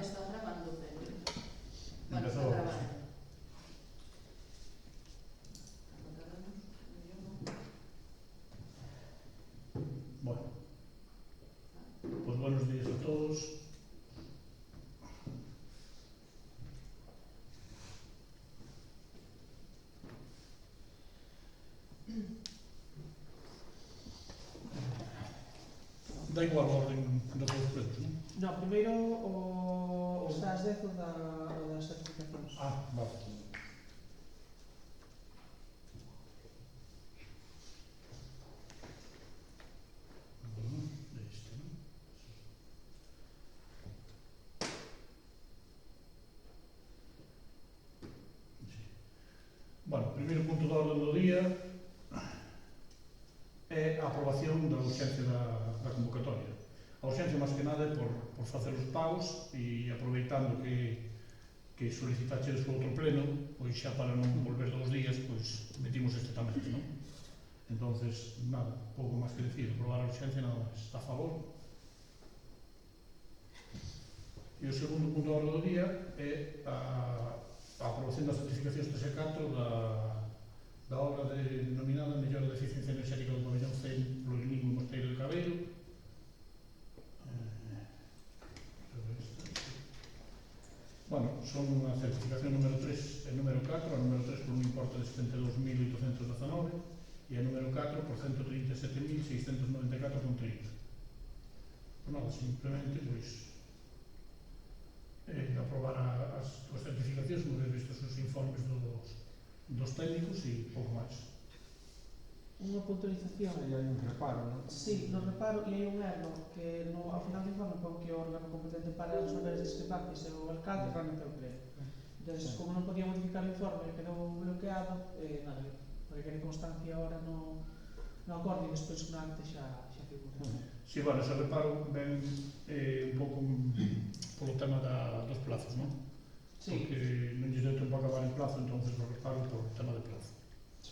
está grabando, pero... Bueno, Empezó, está grabando. sí. Bueno, pues buenos días a todos. Da igual o orden do que os presos, non? No, primeiro o das 10 o das certificacións. Vale. Este, non? Sí. Bueno, o primeiro punto da orde do día é a aprobación da urxencia da convocatoria. A urxencia, máis que nada, é por facer os pagos e aproveitando que solicitaches o outro pleno, pois xa para non volver 2 días, pois metimos este tamén, non? Entonces, nada, pouco máis que decir, aprobar a urxencia, nada máis. A favor? E o segundo punto da orde do día é a aprobación das certificacións 3 e 4 da obra denominada Mellora da Eficiencia Enerxética do Pabellón 100 polo Linigo Mosteiro de Cabeiro. Bueno, son a certificación número 3 e número 4, a número 3 por un importe de 72.819 e a número 4 por 137.694,30. Pues nada, simplemente, pois, aprobar as túas certificacións, como habéis visto os informes dos técnicos e pouco máis. Unha puntualización. Aí hai un reparo, non? Sí, no reparo e hai un erro que ao final do informe pon que o órgano competente para resolver as discrepancias é o alcalde, realmente é o pleno. Entón, como non podía modificar o informe, quedou bloqueado, nada, porque quede constancia ahora no acordo e despois no acte xa figura. Si, bueno, ese reparo ven un pouco polo tema dos plazos, non? Sí. Porque non lles deu tempo a acabar en plazo, entonces o reparo por tema de plazo,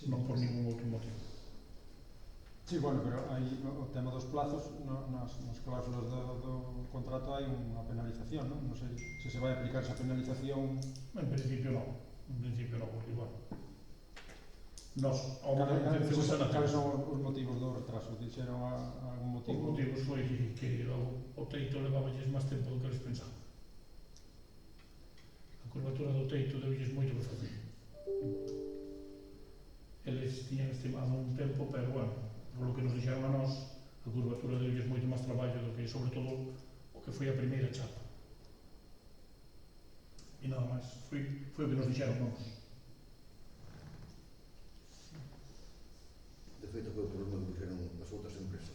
non por ningún outro motivo. Sí, bueno, pero aí o tema dos plazos, nas cláusulas do contrato hai unha penalización, non? Non sei se se vai aplicar esa penalización. En principio non, porque, bueno, nos, ao momento de intención Cales son os motivos do retraso? Dixeron algún motivo? Os motivos foi que o teito levaballes máis tempo do que eles pensaban. A curvatura do teito deulles moito que facer. Eles tiñan estimado un tempo, pero, bueno, polo que nos dixeron a nós, a curvatura deulles moito máis traballo do que, sobre todo, o que foi a primeira chapa. E nada máis, foi o que nos dixeron nós. De feito, foi o problema que puxeron as outras empresas,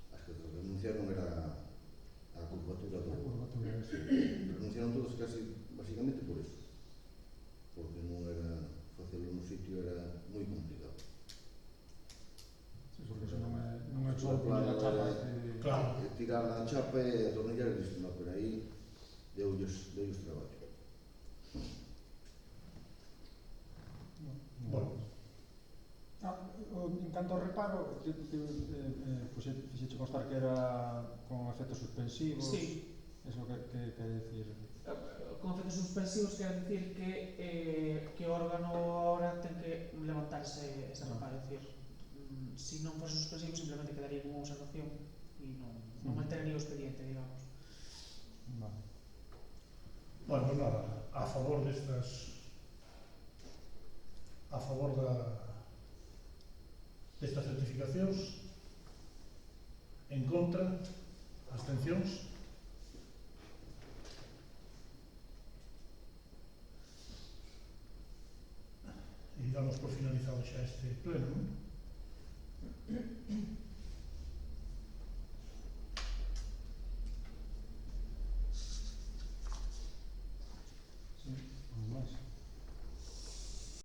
as que denunciaron era a curvatura do... Renunciaron todos casi, basicamente por eso. Porque non era, facelo no sitio era moi complicado. Sí, porque se non é só poner a chapa Claro. Tirar a chapa e atornillar e listo, no, pero aí deulles traballo. Bueno. En canto ao reparo, fixeche constar que era con efectos suspensivos. Sí. Eso que quer decir? Con efectos suspensivos quer decir que o órgano ahora ten que levantar ese reparo, é dicir, se non fose suspensivo simplemente quedaría como observación e non mantería o expediente, digamos. Vale. Bueno, pues nada, a favor destas certificacións, en contra, abstencións. E damos por finalizado xa este pleno, non?